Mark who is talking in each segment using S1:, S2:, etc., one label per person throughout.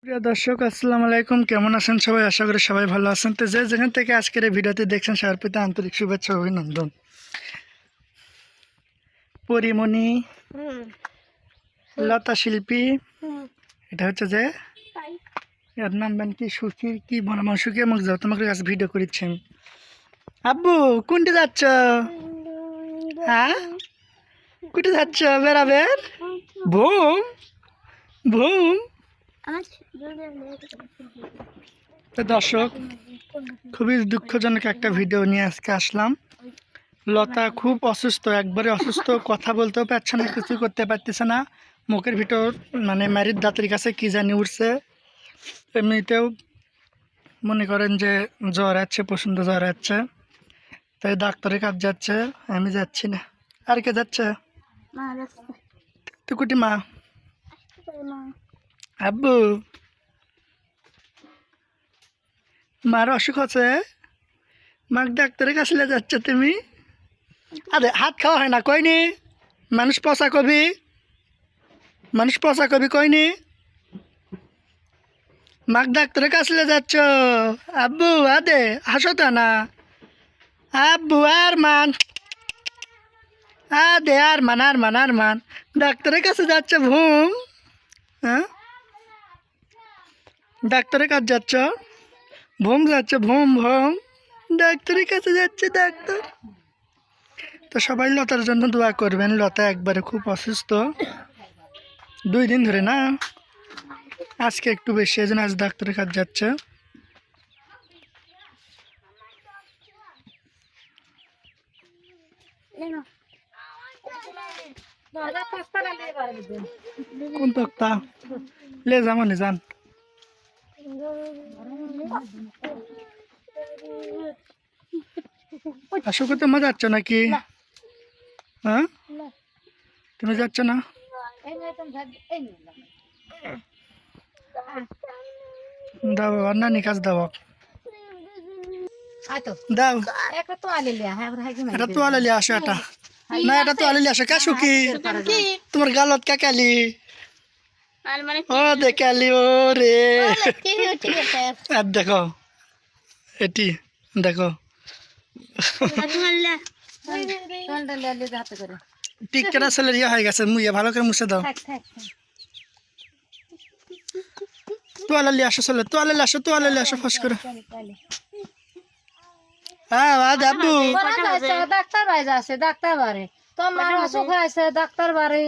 S1: প্রিয় দর্শক আসসালামু আলাইকুম, কেমন আছেন সবাই? আশা করি সবাই ভালো আছেন। তো যেখান থেকে আজকের এই ভিডিওতে দেখছেন সবার প্রতি আন্তরিক শুভেচ্ছা ও অভিনন্দন। পরিমণি, লতা শিল্পী, এটা হচ্ছে যে এর নাম বেন কি সুখী কি বনাম সুখী মুখ যাও তোমাকে কাছে ভিডিও করেছি আমি। আব্বু কোনটি যাচ্ছ? হ্যাঁ কোনটি যাচ্ছ? বেড়াবের ভুম ভুম। তো দর্শক খুবই দুঃখজনক একটা ভিডিও নিয়ে আজকে আসলাম। লতা খুব অসুস্থ, একবারে অসুস্থ, কথা বলতেও পারছে না, কিছু করতে পারতেছে না। মুখের ভিতর মানে ম্যারিড দাঁতের কাছে কি জানি উঠছে। এমনিতেও মনে করেন যে জ্বর আছে, প্রচণ্ড জ্বর আছে, তাই ডাক্তারের কাজ যাচ্ছে, আমি যাচ্ছি না। আর কে যাচ্ছে? তো কুটি মা, আব্বু মার অসুখ আছে, মাকে ডাক্তারের কাছে যাচ্ছে তুমি? আরে হাত খাওয়া হয় না কইনি, মানুষ পচা কবি, মানুষ পচা কবি কইনি। মাক ডাক্তারের কাছে যাচ্ছ? আব্বু আদে হাসো তো না, আব্বু আর মান, আদে আর মান আর মান আর মান, ডাক্তারের কাছে যাচ্ছে ভুম। হ্যাঁ ডাক্তারের কাছে যাচ্ছ, ভুম যাচ্ছে, ভুম ভুম, ডাক্তারের কাছে যাচ্ছে ডাক্তার। তো সবাই লতার জন্য দোয়া করবেন। লতা একবারে খুব অসুস্থ, 2 দিন ধরে না, আজকে একটু বেশি, এজন্য আজ ডাক্তারের কাছে যাচ্ছে। কোন তক্তা লে যামানে যান? আসো তুমি যাচ্ছ নাকি? হ্যাঁ তুমি যাচ্ছ না? দাও আর নানি কাজ দাও, দাও এটা তো আলে আসো, এটা না, এটা তো আলে আসো। কাশু কি তোমার গালত কাকালি? ও দেখালি ও রে, আর দেখো এটি দেখো, টিকটা ছেলে ইয়ে হয়ে গেছে, মুইয়া ভালো করে মুছে দাও। তোয়ালে আসো চলে, তোয়ালে আসো, তোয়ালে আসো ফস করে। হ্যাঁ আব্বু
S2: ডাক্তার বাড়ি যাচ্ছে, ডাক্তার বাড়ি তোর মার অসুখ হয়েছে, ডাক্তার বাড়ি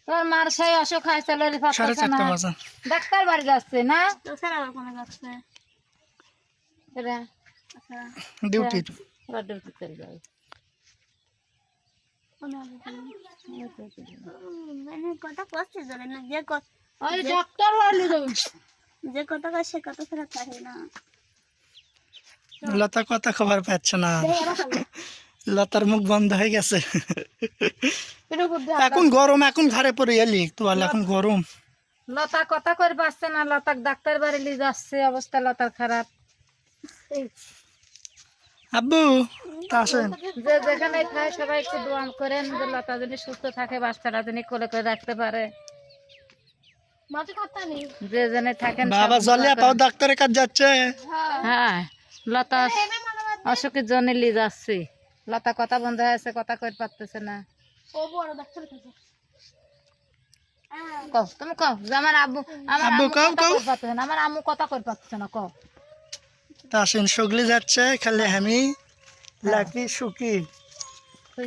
S2: তোর মার সেই অসুখ হয়েছে, ডাক্তার বাড়ি যাচ্ছে না,
S1: ডিউটি।
S2: ডিউটি চলে যাবে।
S3: কথা কষ্ট জানে না, যে
S2: ডাক্তার বাড়ি যাবে,
S3: যে কথা কয় সে কথা ফেরত থাকে না।
S1: লতা কথা খবর পাচ্ছে না, লতার মুখ বন্ধ হয়ে গেছে। এখন গরম, এখন ঘরে পড়ে এলি তোয়ালে, এখন গরম।
S2: লতা কথা করে পাচ্ছে না, লতাক ডাক্তার বাড়ি নিয়ে যাচ্ছে, অবস্থা লতার খারাপ।
S1: আব্বু তা আসেন,
S2: যে যেখানে থাকে সবাই একটু দোয়া করেন যে লতা যদি সুস্থ থাকে, বাচ্চারা যদি কোলে করে রাখতে পারে। যে জেনে থাকেন
S1: বাবা জলিয়া পাও ডাক্তারের কাছে যাচ্ছে।
S2: হ্যাঁ লতা অসুখের জন্য নিয়ে যাচ্ছি, লতা কথা বন্ধ হয়েছে, কথা কই পারতেছে না। কও তুমি কও যে আমার আব্বু, আমার
S1: আব্বু
S2: আম্মু
S1: কও,
S2: কথা
S1: কও।
S2: কই পারতেছে না, আমার আম্মু কথা কই পারতেছে না, কও।
S1: তা আসেন, সগলি যাচ্ছে, খালি আমি লাকি সুখী,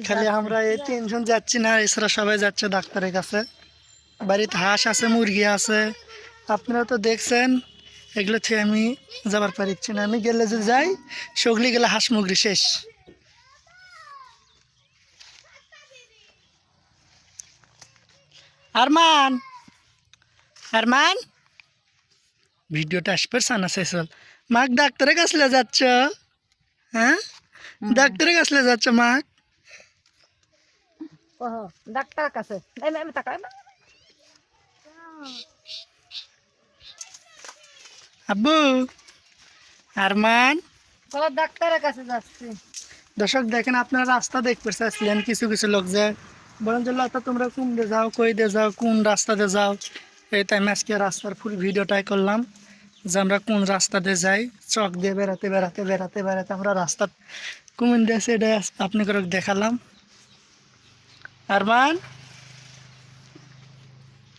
S1: খালি আমরা এই 3 জন যাচ্ছি না, এছাড়া সবাই যাচ্ছে ডাক্তারের কাছে। বাড়িতে হাঁস আছে, মুরগি আছে, আপনারা তো দেখছেন। এগুলো থেকে আমি যাবার পারছি না, আমি গেলে যদি যাই, সগলি গেলে হাঁস মুরগি শেষ। আরমান, আরমান ভিডিওটা আসবে না শেষ হল। মাক ডাক্তারের কাছে যাচ্ছ? হ্যাঁ ডাক্তারের কাছে যাচ্ছ মাক?
S2: ডাক্তার কাছে আমি তাকাই না।
S1: আব্বু আরমান
S2: ডাক্তারের কাছে যাচ্ছি।
S1: দর্শক দেখেন, আপনারা রাস্তা দেখতে চাইছিলেন, কিছু কিছু লোক যে বলেন যে লতা তোমরা কোন দিয়ে যাও, কই দিয়ে যাও, কোন রাস্তা দিয়ে যাও, এই তাই আমি আজকে রাস্তার ফুল ভিডিওটাই করলাম যে আমরা কোন রাস্তা দিয়ে যাই, চক দিয়ে বেড়াতে বেড়াতে বেড়াতে বেড়াতে আমরা রাস্তা কুমিন দিয়েছে, এটা আপনি করে দেখালাম। আরমান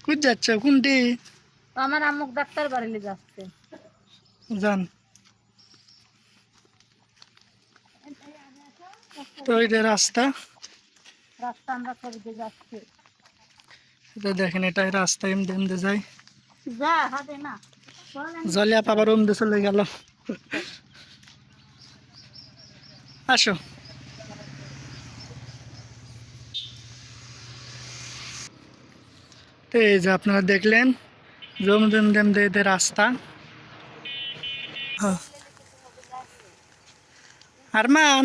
S1: কোন যাচ্ছ, কোনটি
S2: তো আমার আম্মুক ডাক্তার বাড়ি নিয়ে যাচ্ছে।
S1: যান। তো এটা রাস্তা,
S2: রাস্তা আমরা করে দিয়ে যাচ্ছি।
S1: এটা দেখেন এটাই রাস্তা, এমনি এমনি যাই।
S3: যা হাতে না
S1: জলিয়া পাবার ওমদে চলে গেল। আসো। তো এই যে আপনারা দেখলেন জম জম জম দে রাস্তা। হ্যাঁ। আরমান,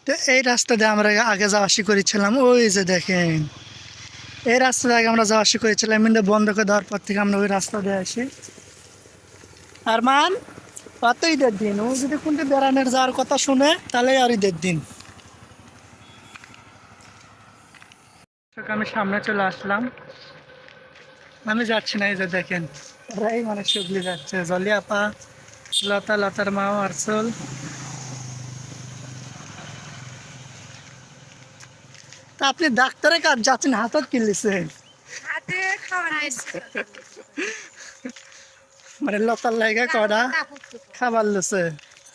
S1: তো এই রাস্তা দিয়ে আমরা আগে যাওয়া আসি করেছিলাম, ওই যে দেখেন এই রাস্তা দিয়ে আগে আমরা যাওয়া আসি করেছিলাম, কিন্তু বন্ধ করে দেওয়ার পর থেকে আমরা ওই রাস্তা দিয়ে আসি। আরমান কত ঈদের দিন, ও যদি কোনটি বেড়ানোর যাওয়ার কথা শুনে তাহলে আর ঈদের দিন। আমি সামনে চলে আসলাম, আমি যাচ্ছি না, এই যে দেখেন ওরাই মানে সুগলি যাচ্ছে, জলিয়াপা, লতা, লতার মা, আরসল। তা আপনি ডাক্তারের কাজ যাচ্ছেন, হাতত কিনলিছেন মানে লতার লাইগা কটা খাবার লুছে,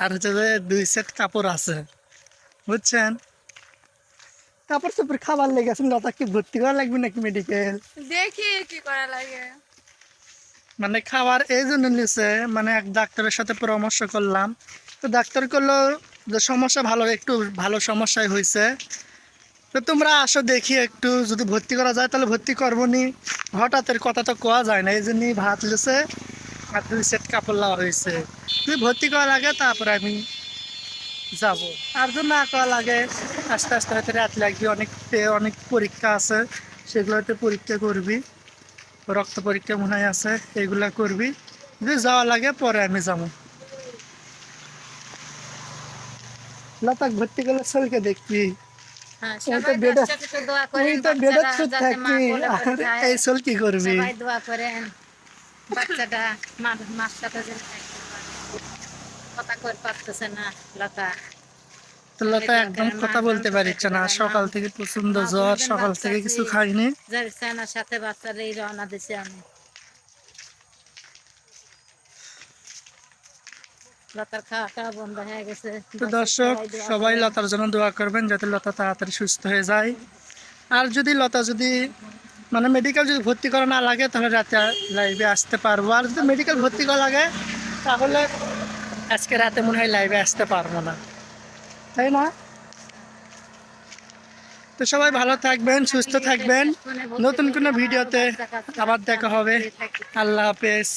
S1: আর হচ্ছে যে 2 সেট কাপড় আছে, বুঝছেন। কাপড় চোপড় খাবার লেগেছেন, লতা কি ভর্তি করা লাগবে নাকি মেডিকেল?
S2: দেখি কি করা লাগে।
S1: মানে খাবার এই জন্য নিছে, মানে এক ডাক্তারের সাথে পরামর্শ করলাম, তো ডাক্তার করলো যে সমস্যা ভালো, একটু ভালো সমস্যাই হয়েছে, তো তোমরা আসো দেখি একটু যদি ভর্তি করা যায় তাহলে ভর্তি করবো নি, হঠাৎের কথা তো কোয়া যায় না, এই জন্যই ভাত লিছে আর 2 সেট কাপড় লাওয়া হয়েছে। যদি ভর্তি করা লাগে তারপরে আমি যাব, আর যদি না করা লাগে আস্তে আস্তে হয়তো রাত লাগবে, অনেক পরীক্ষা আছে, সেগুলোতে পরীক্ষা করবি, রক্ত পরীক্ষা মনে হয় আছে, এগুলা করবি, যদি যাওয়া লাগে পরে আমি যাবো। লতাক ভর্তি করলে চলকে দেখবি,
S2: হ্যাঁ,
S1: এই তো
S2: সবাই
S1: বেডে
S2: দর্শক একটু দোয়া
S1: তুই
S2: করেন,
S1: তো বেডে
S2: বাচ্চারা
S1: সুদ
S2: যাতে মা
S1: থাকবি,
S2: কোলে
S1: আর
S2: করে খায়।
S1: এই চল কি করবি?
S2: সবাই দোয়া করেন বাচ্চাটা মার সাথে যেন থাকতে পারে। কথা কই পারতেছে না লতা।
S1: তো লতা একদম কথা বলতে পারছে না, সকাল থেকে প্রচন্ড জ্বর, সকাল থেকে কিছু খাইনি।
S2: যার সেনার সাথে বাচ্চারা এই রওনা দিছে আমি। লতার খাওয়াটা বন্ধ হয়ে গেছে।
S1: তো দর্শক সবাই লতার জন্য দোয়া করবেন যাতে লতা তাড়াতাড়ি সুস্থ হয়ে যায়, আর যদি লতা যদি মানে মেডিকেল যদি ভর্তি করা না লাগে তাহলে রাতে লাইভে আসতে পারবো, আর যদি মেডিকেল ভর্তি করা লাগে তাহলে আজকে রাতে মনে হয় লাইভে আসতে পারবো না, তাই না? তো সবাই ভালো থাকবেন, সুস্থ থাকবেন, নতুন কোনো ভিডিওতে আবার দেখা হবে। আল্লাহ হাফেজ।